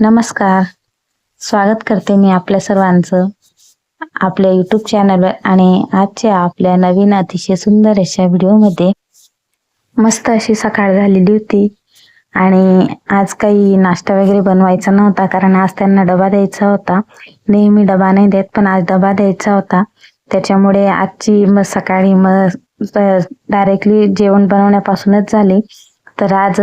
नमस्कार. स्वागत करते मी आपल्या सर्वांचं आपल्या YouTube चॅनलवर आणि आजच्या आपल्या नवीन अतिशय सुंदर अशा व्हिडिओमध्ये. मस्त अशी सकाळ झालेली होती आणि आज काही नाश्ता वगैरे बनवायचा नव्हता, कारण आज त्यांना डबा द्यायचा होता. नेहमी डबा नाही देत, पण आज डबा द्यायचा होता. त्याच्यामुळे आजची सकाळी डायरेक्टली जेवण बनवण्यापासूनच झाली. तर आज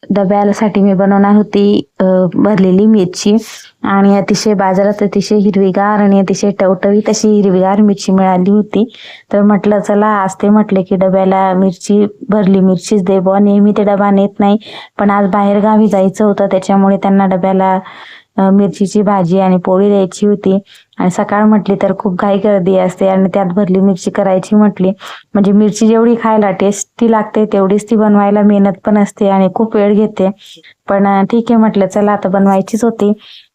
डब्यासाठी मी बनवणार होती भरलेली मिरची, आणि अतिशय बाजारात अतिशय हिरवीगार आणि अतिशय टवटवीत अशी हिरवीगार मिरची मिळाली होती. तर म्हटलं चला आज ते म्हटले की डब्याला भरली मिरचीच दे बुवा. नेहमी ते डबा नेत नाही, पण आज बाहेर गावी जायचं होतं, त्याच्यामुळे त्यांना डब्याला मिरचीची भाजी आणि पोळी द्यायची होती. आणि सकाळ म्हटली तर खूप घाई गर्दी असते, आणि त्यात भरली मिरची करायची म्हटली म्हणजे मिरची जेवढी खायला टेस्टी लागते तेवढीच ती बनवायला मेहनत पण असते आणि खूप वेळ घेते. पण ठीक आहे म्हटलं चला आता बनवायचीच होती.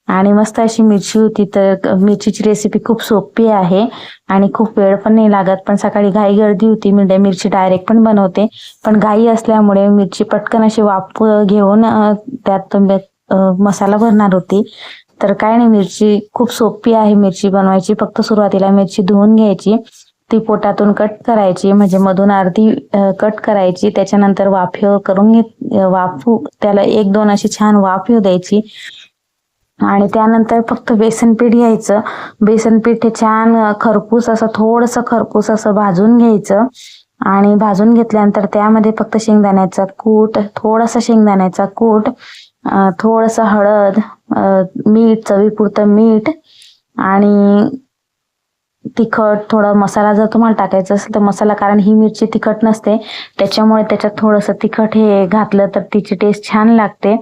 आणि मस्त अशी मिरची होती. तर मिरचीची रेसिपी खूप सोपी आहे आणि खूप वेळ पण नाही लागत. पण सकाळी घाई गर्दी होती, मी मिरची डायरेक्ट पण बनवते, पण घाई असल्यामुळे मिरची पटकन अशी वाफ घेऊन त्यात मसाला भरणार होती. तर काय नाही, मिरची खूप सोपी आहे मिरची बनवायची. फक्त सुरुवातीला मिरची धुवून घ्यायची, ती पोटातून कट करायची, म्हणजे मधून अर्धी कट करायची. त्याच्यानंतर वाफू त्याला 1-2 अशी छान वाफ येऊ द्यायची. आणि त्यानंतर फक्त बेसन पीठ घ्यायचं. बेसन पीठ हे छान थोडंसं खरपूस असं भाजून घ्यायचं. आणि भाजून घेतल्यानंतर त्यामध्ये फक्त शेंगदाण्याचा कूट, थोडंसं हळद, मीठ, चवीपुरतं मीठ आणि तिखट, थोडा मसाला जर तुम्हाला टाकायचा असेल तर मसाला, कारण ही मिरची तिखट नसते त्याच्यामुळे त्याच्यात थोडंसं तिखट हे घातलं तर तिची टेस्ट छान लागते.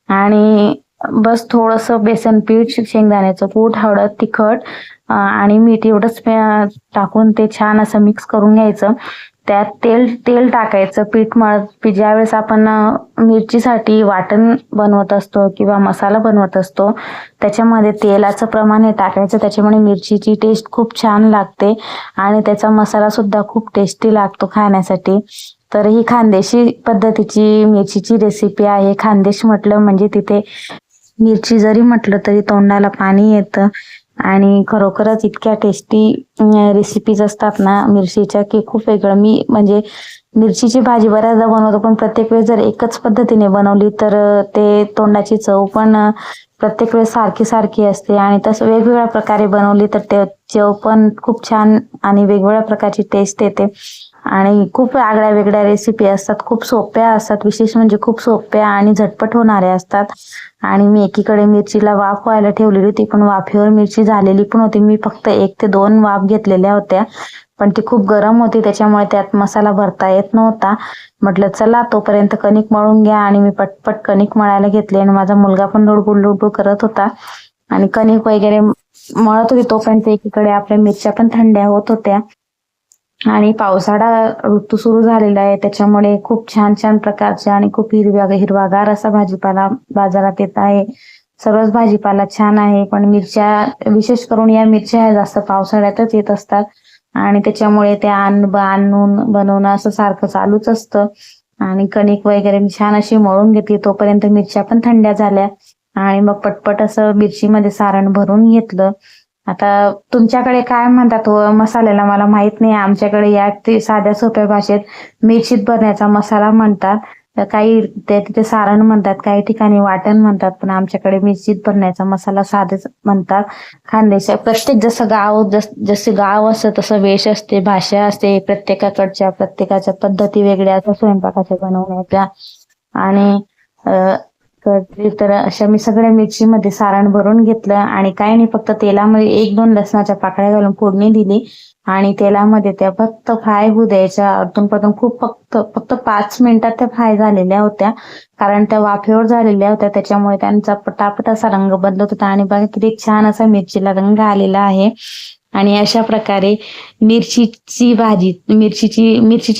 आणि बस थोडंसं बेसन पीठ, शेंगदाण्याचं कूट, हळद, तिखट आणि मीठ एवढंच टाकून ते छान असं मिक्स करून घ्यायचं. त्यात तेल टाकायचं. ज्यावेळेस आपण मिरचीसाठी वाटण बनवत असतो किंवा मसाला बनवत असतो त्याच्यामध्ये तेलाचं प्रमाण हे टाकायचं. त्याच्यामुळे मिरचीची टेस्ट खूप छान लागते आणि त्याचा मसाला सुद्धा खूप टेस्टी लागतो खाण्यासाठी. तर ही खानदेशी पद्धतीची मिरचीची रेसिपी आहे. खानदेश म्हटलं म्हणजे तिथे मिरची जरी म्हटलं तरी तोंडाला पाणी येतं. आणि खरोखरच इतक्या टेस्टी रेसिपीज असतात ना मिरचीच्या की खूप वेगळं. मी म्हणजे मिरचीची भाजी बऱ्याचदा बनवतो, पण प्रत्येक वेळेस जर एकच पद्धतीने बनवली तर ते तोंडाची चव पण प्रत्येक वेळेस सारखी असते. आणि तसं वेगवेगळ्या प्रकारे बनवली तर ते चव पण खूप छान आणि वेगवेगळ्या प्रकारची टेस्ट येते. आणि खूप आगळ्या वेगळ्या रेसिपी असतात, खूप सोप्या असतात, विशेष म्हणजे खूप सोप्या आणि झटपट होणाऱ्या असतात. आणि मी एकीकडे मिरचीला वाफ व्हायला ठेवलेली होती, पण वाफेवर मिरची झालेली पण होती. मी फक्त 1 ते 2 वाफ घेतलेल्या होत्या, पण ती खूप गरम होती त्याच्यामुळे त्यात मसाला भरता येत नव्हता. म्हटलं चला तोपर्यंत कणिक मळून घ्या, आणि मी पटपट कणिक मळायला घेतली. आणि माझा मुलगा पण लुडबुड करत होता आणि कणिक वगैरे मळत होती. तोपर्यंत एकीकडे आपल्या मिरच्या पण थंड्या होत होत्या. आणि पावसाळा ऋतू सुरू झालेला आहे, त्याच्यामुळे खूप छान प्रकारचे आणि खूप हिरवागार असा भाजीपाला बाजारात येत आहे. सर्वच भाजीपाला छान आहे, पण मिरच्या, विशेष करून या मिरच्या ह्या जास्त पावसाळ्यातच येत असतात आणि त्याच्यामुळे ते आणून बनवणं असं सारखं चालूच असतं. आणि कणिक वगैरे मी छान अशी मळून घेतली. तोपर्यंत मिरच्या पण थंड्या झाल्या आणि मग पटपट असं मिरचीमध्ये सारण भरून घेतलं. आता तुमच्याकडे काय म्हणतात मसाल्याला मला माहित नाही. आमच्याकडे या ते साध्या सोप्या भाषेत मिरचीत भरण्याचा मसाला म्हणतात. काही तिथे सारण म्हणतात, काही ठिकाणी वाटण म्हणतात, पण आमच्याकडे मिरचीत भरण्याचा मसाला साधेच म्हणतात. खानदेशात प्रत्येक जसे गाव असतं तसं वेश असते, भाषा असते, प्रत्येकाच्या पद्धती वेगळ्या असतात स्वयंपाकाच्या बनवण्याच्या. आणि तर अशा मी सगळ्या मिरचीमध्ये सारण भरून घेतलं आणि काही नाही, फक्त तेलामध्ये 1-2 लसणाच्या पाकळ्या घालून फोडणी दिली आणि तेलामध्ये त्या फक्त फ्राय होऊ द्यायच्या. अडून खूप फक्त 5 मिनिटात त्या फ्राय झालेल्या होत्या, कारण त्या वाफेवर झालेल्या होत्या, त्याच्यामुळे त्यांचा पटापट असा रंग बदलत होता. आणि बघा किती छान असा मिरचीला रंग आलेला आहे. आणि अशा प्रकारे मिरचीची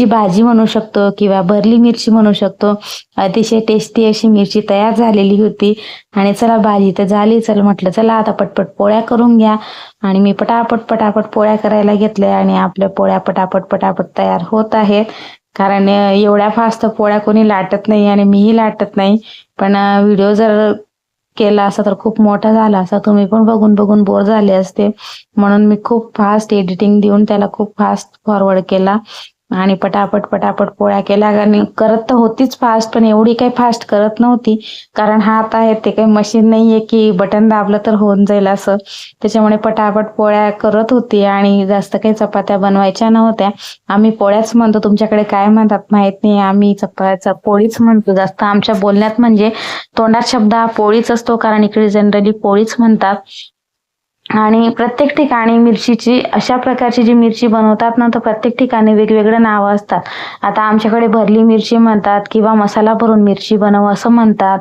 भाजी म्हणू शकतो किंवा भरली मिरची म्हणू शकतो. अतिशय टेस्टी अशी मिरची तयार झालेली होती. आणि चला भाजी तर झाली, म्हटलं चला आता पटपट पोळ्या करून घ्या. आणि मी पटापट पोळ्या करायला घेतल्या आणि आपल्या पोळ्या पटापट तयार होत आहेत. कारण एवढ्या फास्ट पोळ्या कोणी लाटत नाही आणि मीही लाटत नाही, पण व्हिडिओ जर केला असता तर खूप मोठा झाला असता. तुम्ही पण बघून बघून बोर झाले असते, म्हणून मी खूप फास्ट एडिटिंग देऊन त्याला खूप फास्ट फॉरवर्ड केला आणि पटापट पटापट पोळ्या केल्या. आणि करत तर होतीच फास्ट, पण एवढी काही फास्ट करत नव्हती, कारण हात आहे ते काही मशीन नाहीये की बटन दाबलं तर होऊन जाईल असं. त्याच्यामुळे पटापट पोळ्या करत होती आणि जास्त काही चपात्या बनवायच्या नव्हत्या. आम्ही पोळ्याच म्हणतो, तुमच्याकडे काय म्हणतात माहित नाही. आम्ही पोळीच म्हणतो जास्त. आमच्या बोलण्यात म्हणजे तोंडात शब्द हा पोळीच असतो, कारण इकडे जनरली पोळीच म्हणतात. आणि प्रत्येक ठिकाणी मिरचीची अशा प्रकारची जी मिरची बनवतात ना, तर प्रत्येक ठिकाणी वेगवेगळं नावं असतात. आता आमच्याकडे भरली मिरची म्हणतात, किंवा मसाला भरून मिरची बनव असं म्हणतात,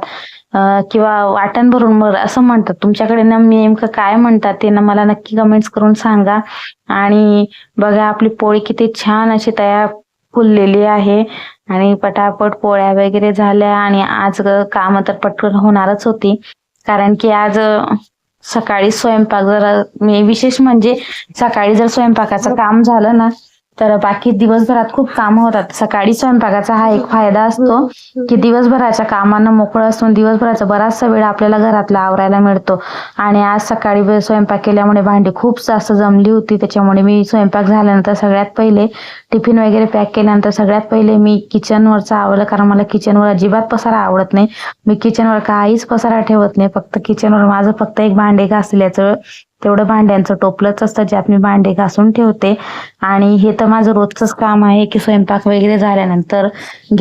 किंवा वाटण भरून असं म्हणतात. तुमच्याकडे ना नेमकं काय म्हणतात ते ना मला नक्की कमेंट्स करून सांगा. आणि बघा आपली पोळी किती छान अशी तयार फुललेली आहे आणि पटापट पोळ्या वगैरे झाल्या. आणि आज काम तर पटकन होणारच होती, कारण की आज सकाळी स्वयंपाक जरा मी विशेष म्हणजे सकाळी जर स्वयंपाकाचं काम झालं ना, तर बाकी दिवसभरात खूप कामं होतात. सकाळी स्वयंपाकाचा हा एक फायदा असतो की दिवसभराच्या कामांना मोकळं असून दिवसभराचा बराचसा वेळ आपल्याला घरातला आवरायला मिळतो. आणि आज सकाळी स्वयंपाक केल्यामुळे भांडी खूप जास्त जमली होती. त्याच्यामुळे मी स्वयंपाक झाल्यानंतर सगळ्यात पहिले टिफिन वगैरे पॅक केल्यानंतर सगळ्यात पहिले मी किचनवरचं आवरलं, कारण मला किचनवर अजिबात पसारा आवडत नाही. मी किचनवर काहीच पसारा ठेवत नाही. फक्त किचनवर माझं फक्त एक भांडे घासल्याचं तेवढं भांड्यांचं टोपलंच असतं, ज्यात मी भांडे घासून ठेवते. आणि हे तर माझं रोजचंच काम आहे की स्वयंपाक वगैरे झाल्यानंतर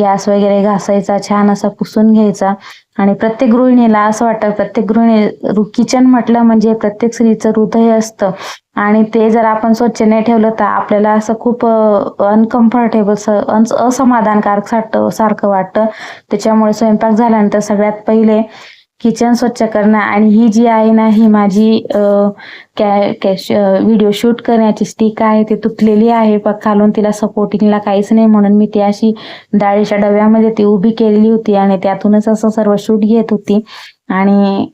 गॅस वगैरे घासायचा, छान असा पुसून घ्यायचा. आणि प्रत्येक गृहिणीला असं वाटतं, प्रत्येक गृहिणी किचन म्हटलं म्हणजे प्रत्येक स्त्रीचं हृदय असतं, आणि ते जर आपण स्वच्छ नाही ठेवलं तर आपल्याला असं खूप अनकम्फर्टेबल असमाधानकारक सारखं वाटतं. त्याच्यामुळे स्वयंपाक झाल्यानंतर सगळ्यात पहिले किचन स्वच्छ करणं. आणि ही जी आहे ना, ही माझी व्हिडिओ शूट करण्याची स्टिक आहे, ती तुटलेली आहे. खालून तिला सपोर्टिंगला काहीच नाही, म्हणून मी ती अशी डाळीच्या डब्यामध्ये ती उभी केलेली होती आणि त्यातूनच असं सर्व शूट घेत होती. आणि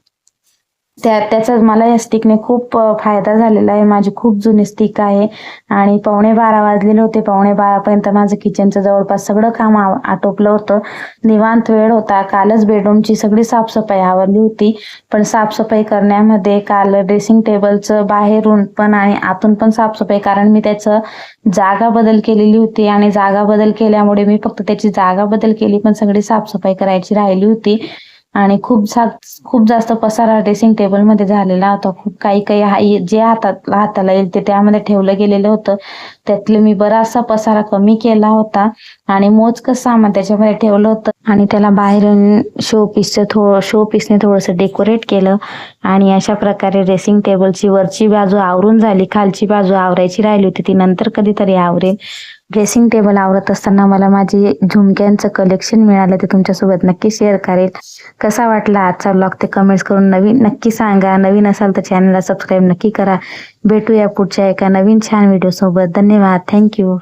त्याचा मला या स्टिकने खूप फायदा झालेला आहे. माझी खूप जुनी स्टिक आहे. आणि 11:15 वाजलेले होते. 11:15 पर्यंत माझं किचनचं जवळपास सगळं काम आटोपलं होतं. निवांत वेळ होता. कालच बेडरूमची सगळी साफसफाई आवरली होती, पण साफसफाई करण्यामध्ये काल ड्रेसिंग टेबलचं बाहेरून पण आणि आतून पण साफसफाई, कारण मी त्याचं जागा बदल केलेली होती. आणि जागा बदल केल्यामुळे मी फक्त त्याची जागा बदल केली, पण सगळी साफसफाई करायची राहिली होती. आणि खूप जास्त पसारा ड्रेसिंग टेबल मध्ये झालेला होता. खूप काही जे हाताला येईल ते त्यामध्ये ठेवलं गेलेलं होतं. त्यातले मी बराचसा पसारा कमी केला होता आणि मोजकं सामान त्याच्यामध्ये ठेवलं होतं. आणि त्याला बाहेरून शोपीसने थोडंसं डेकोरेट केलं. आणि अशा प्रकारे ड्रेसिंग टेबलची वरची बाजू आवरून झाली. खालची बाजू आवरायची राहिली होती, ती नंतर कधीतरी आवरेल. ड्रेसिंग टेबल आवरत असताना मला माझी झुमक्यांचं कलेक्शन मिळालं, ते तुमच्यासोबत नक्की शेअर करेल. कसा वाटला आजचा ब्लॉग ते कमेंट्स करून नक्की सांगा. नवीन असाल तर चॅनलला सबस्क्राईब नक्की करा. भेटूया पुढच्या एका नवीन छान व्हिडिओ सोबत. धन्यवाद. थँक्यू.